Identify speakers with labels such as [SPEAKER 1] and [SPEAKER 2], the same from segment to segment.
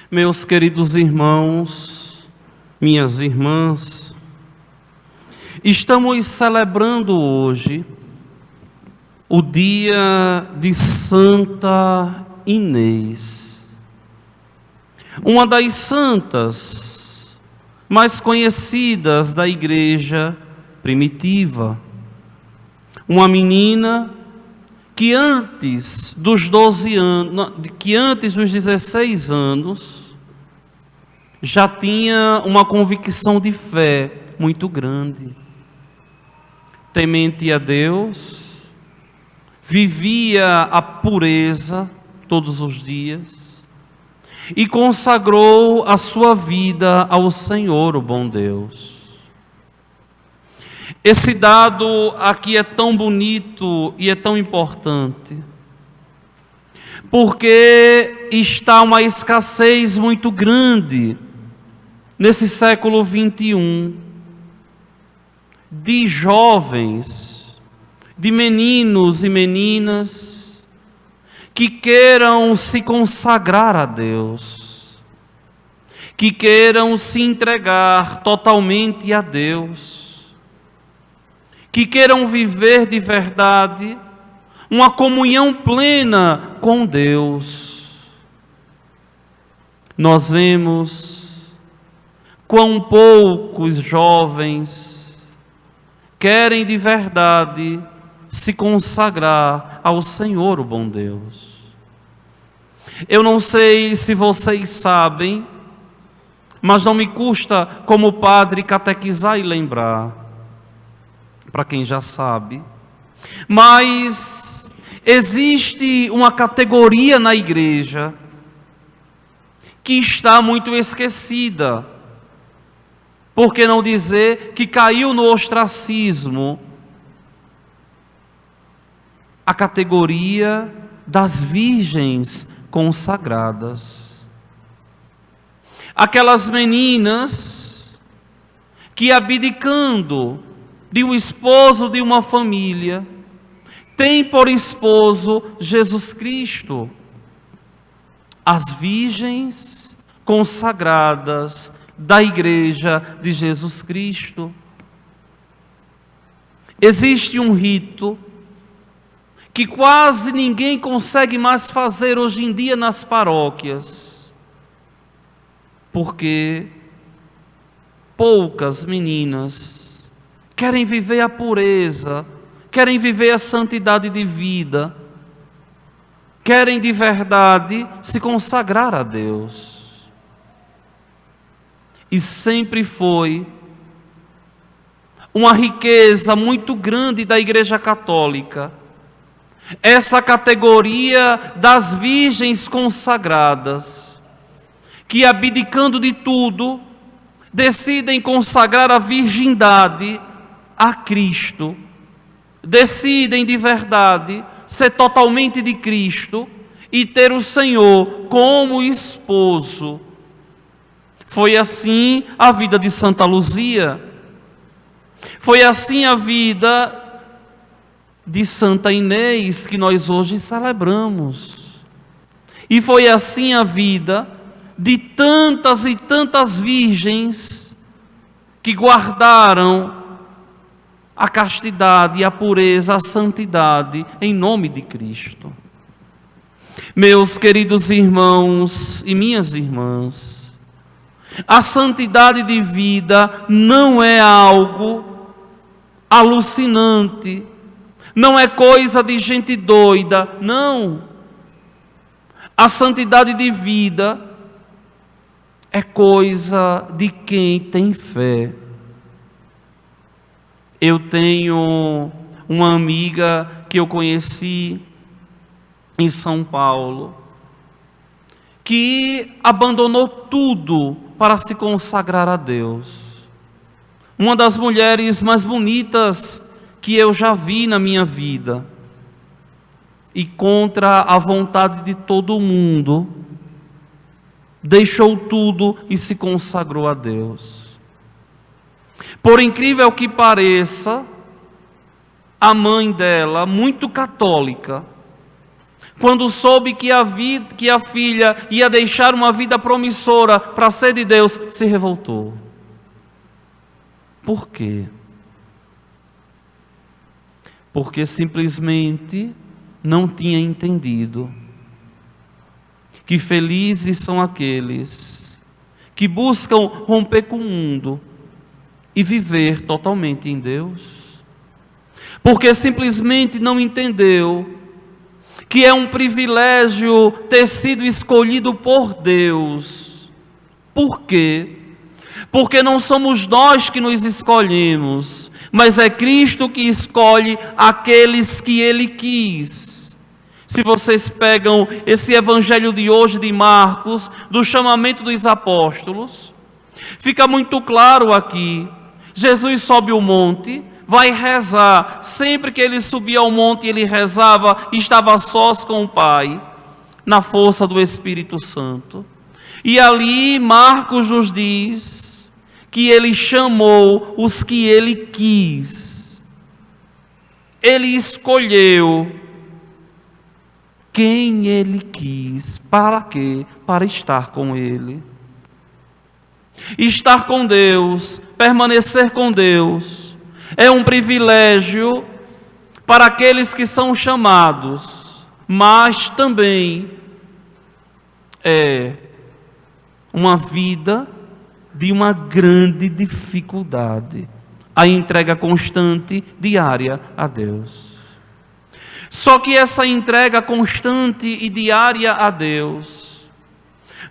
[SPEAKER 1] Meus queridos irmãos, minhas irmãs, estamos celebrando hoje o dia de Santa Inês, uma das santas mais conhecidas da igreja primitiva, uma menina que antes dos 16 anos, já tinha uma convicção de fé muito grande. Temente a Deus, vivia a pureza todos os dias e consagrou a sua vida ao Senhor, o bom Deus. Esse dado aqui é tão bonito e é tão importante, porque está uma escassez muito grande nesse século 21 de jovens, de meninos e meninas que queiram se consagrar a Deus, que queiram se entregar totalmente a Deus, que queiram viver de verdade uma comunhão plena com Deus. Nós vemos quão poucos jovens querem de verdade se consagrar ao Senhor, o bom Deus. Eu não sei se vocês sabem, mas não me custa como padre catequizar e lembrar, para quem já sabe, mas existe uma categoria na igreja que está muito esquecida, por que não dizer que caiu no ostracismo, a categoria das virgens consagradas. Aquelas meninas que, abdicando de um esposo de uma família, tem por esposo Jesus Cristo. As virgens consagradas da igreja de Jesus Cristo. Existe um rito que quase ninguém consegue mais fazer hoje em dia nas paróquias, porque poucas meninas querem viver a pureza, querem viver a santidade de vida, querem de verdade se consagrar a Deus. E sempre foi uma riqueza muito grande da Igreja Católica, essa categoria das virgens consagradas, que abdicando de tudo, decidem consagrar a virgindade a Cristo, decidem de verdade ser totalmente de Cristo e ter o Senhor como esposo. Foi assim a vida de Santa Luzia, foi assim a vida de Santa Inês, que nós hoje celebramos, e foi assim a vida de tantas e tantas virgens que guardaram a castidade, a pureza, a santidade em nome de Cristo. Meus queridos irmãos e minhas irmãs, a santidade de vida não é algo alucinante, não é coisa de gente doida, não. A santidade de vida é coisa de quem tem fé. Eu tenho uma amiga que eu conheci em São Paulo, que abandonou tudo para se consagrar a Deus. Uma das mulheres mais bonitas que eu já vi na minha vida. E contra a vontade de todo mundo, deixou tudo e se consagrou a Deus. Por incrível que pareça, a mãe dela, muito católica, quando soube que a filha ia deixar uma vida promissora para ser de Deus, se revoltou. Por quê? Porque simplesmente não tinha entendido que felizes são aqueles que buscam romper com o mundo e viver totalmente em Deus. Porque simplesmente não entendeu que é um privilégio ter sido escolhido por Deus. Por quê? Porque não somos nós que nos escolhemos, mas é Cristo que escolhe aqueles que Ele quis. Se vocês pegam esse evangelho de hoje de Marcos, do chamamento dos apóstolos, fica muito claro aqui. Jesus sobe o monte, vai rezar. Sempre que ele subia ao monte, ele rezava e estava sós com o Pai, na força do Espírito Santo. E ali Marcos nos diz que ele chamou os que ele quis. Ele escolheu quem ele quis. Para quê? Para estar com ele. Estar com Deus, permanecer com Deus, é um privilégio para aqueles que são chamados, mas também é uma vida de uma grande dificuldade, a entrega constante, diária a Deus. Só que essa entrega constante e diária a Deus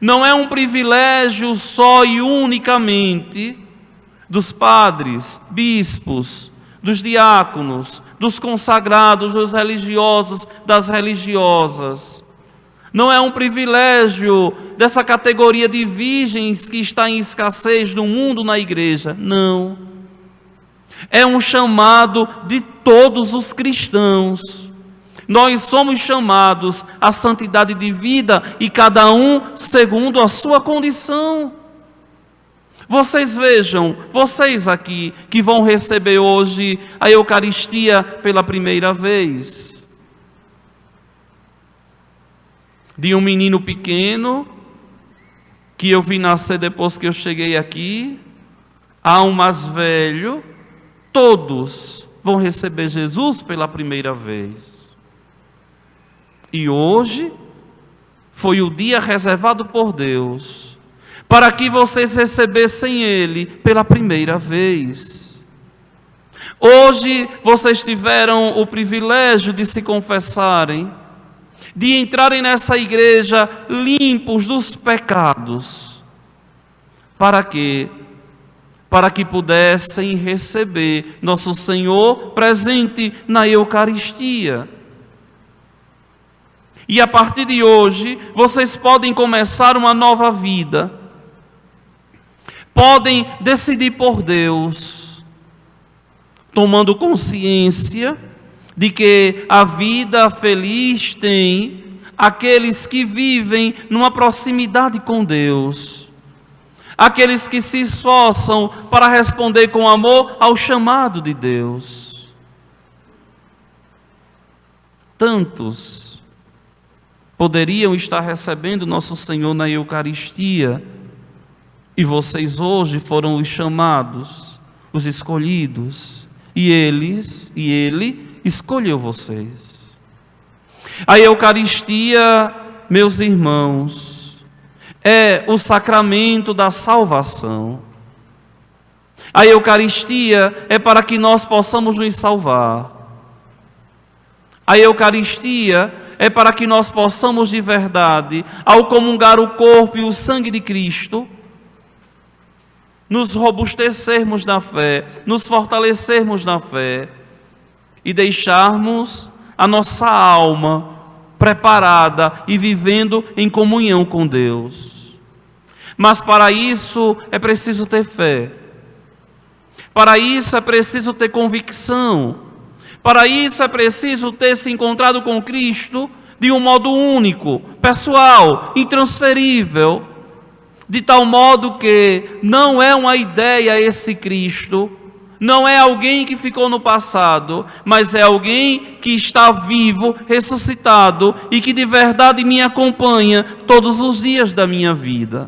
[SPEAKER 1] não é um privilégio só e unicamente dos padres, bispos, dos diáconos, dos consagrados, dos religiosos, das religiosas. Não é um privilégio dessa categoria de virgens que está em escassez no mundo, na igreja. Não. É um chamado de todos os cristãos. Nós somos chamados à santidade de vida e cada um segundo a sua condição. Vocês vejam, vocês aqui que vão receber hoje a Eucaristia pela primeira vez. De um menino pequeno, que eu vi nascer depois que eu cheguei aqui, a um mais velho, todos vão receber Jesus pela primeira vez. E hoje foi o dia reservado por Deus para que vocês recebessem Ele pela primeira vez. Hoje vocês tiveram o privilégio de se confessarem, de entrarem nessa igreja limpos dos pecados. Para quê? Para que pudessem receber nosso Senhor presente na Eucaristia. E a partir de hoje, vocês podem começar uma nova vida. Podem decidir por Deus, tomando consciência de que a vida feliz tem aqueles que vivem numa proximidade com Deus. Aqueles que se esforçam para responder com amor ao chamado de Deus. Tantos poderiam estar recebendo nosso Senhor na Eucaristia, e vocês hoje foram os chamados, os escolhidos, e Ele escolheu vocês. A Eucaristia, meus irmãos, é o sacramento da salvação. A Eucaristia é para que nós possamos nos salvar. A Eucaristia é para que nós possamos de verdade, ao comungar o corpo e o sangue de Cristo, nos robustecermos na fé, nos fortalecermos na fé e deixarmos a nossa alma preparada e vivendo em comunhão com Deus. Mas para isso é preciso ter fé. Para isso é preciso ter convicção. Para isso é preciso ter se encontrado com Cristo de um modo único, pessoal, intransferível, de tal modo que não é uma ideia esse Cristo, Não é alguém que ficou no passado, mas é alguém que está vivo, ressuscitado e que de verdade me acompanha todos os dias da minha vida.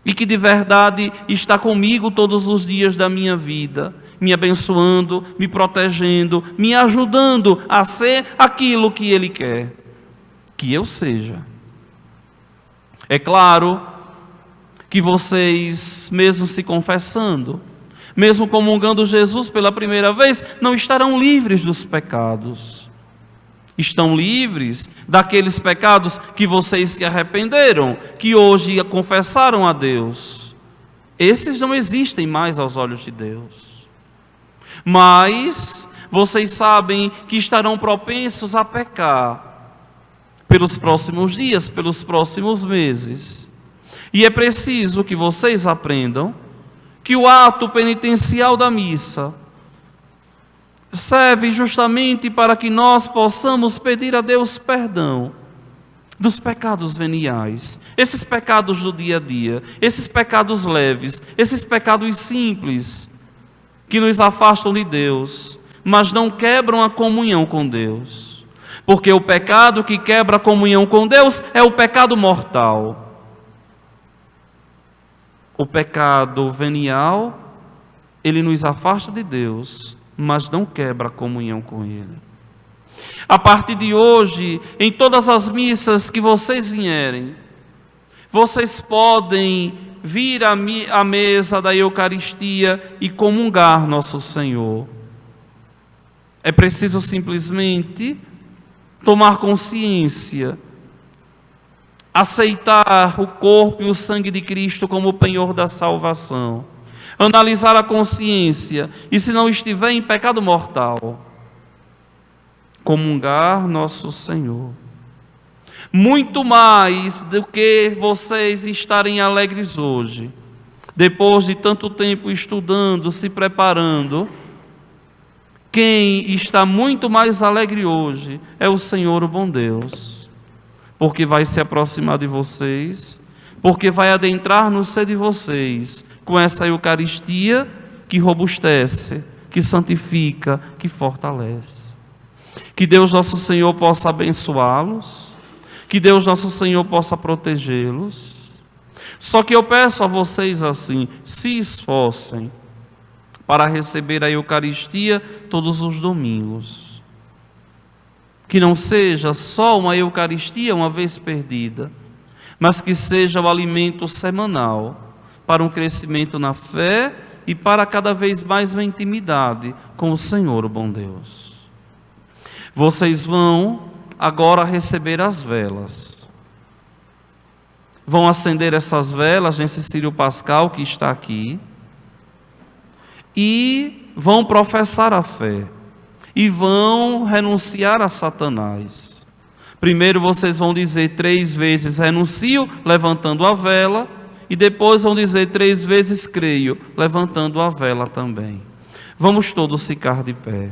[SPEAKER 1] E que de verdade está comigo todos os dias da minha vida, me abençoando, me protegendo, me ajudando a ser aquilo que Ele quer que eu seja. É claro que vocês, mesmo se confessando, mesmo comungando Jesus pela primeira vez, não estarão livres dos pecados. Estão livres daqueles pecados que vocês se arrependeram, que hoje confessaram a Deus. Esses não existem mais aos olhos de Deus. Mas vocês sabem que estarão propensos a pecar pelos próximos dias, pelos próximos meses. E é preciso que vocês aprendam que o ato penitencial da missa serve justamente para que nós possamos pedir a Deus perdão dos pecados veniais, esses pecados do dia a dia, esses pecados leves, esses pecados simples, que nos afastam de Deus, mas não quebram a comunhão com Deus. Porque o pecado que quebra a comunhão com Deus é o pecado mortal. O pecado venial, ele nos afasta de Deus, mas não quebra a comunhão com Ele. A partir de hoje, em todas as missas que vocês vierem, vocês podem vir à mesa da Eucaristia e comungar Nosso Senhor. É preciso simplesmente tomar consciência, aceitar o corpo e o sangue de Cristo como o penhor da salvação, analisar a consciência e, se não estiver em pecado mortal, comungar Nosso Senhor. Muito mais do que vocês estarem alegres hoje, depois de tanto tempo estudando, se preparando, quem está muito mais alegre hoje é o Senhor, o bom Deus, porque vai se aproximar de vocês, porque vai adentrar no ser de vocês com essa Eucaristia que robustece, que santifica, que fortalece. Que Deus nosso Senhor possa abençoá-los, que Deus nosso Senhor possa protegê-los. Só que eu peço a vocês assim, se esforcem para receber a Eucaristia todos os domingos. Que não seja só uma Eucaristia uma vez perdida, mas que seja o alimento semanal para um crescimento na fé e para cada vez mais uma intimidade com o Senhor, o bom Deus. Vocês vão agora receber as velas. Vão acender essas velas nesse círio pascal que está aqui e vão professar a fé e vão renunciar a Satanás. Primeiro vocês vão dizer 3 vezes renuncio, levantando a vela, e depois vão dizer 3 vezes creio, levantando a vela também. Vamos todos ficar de pé.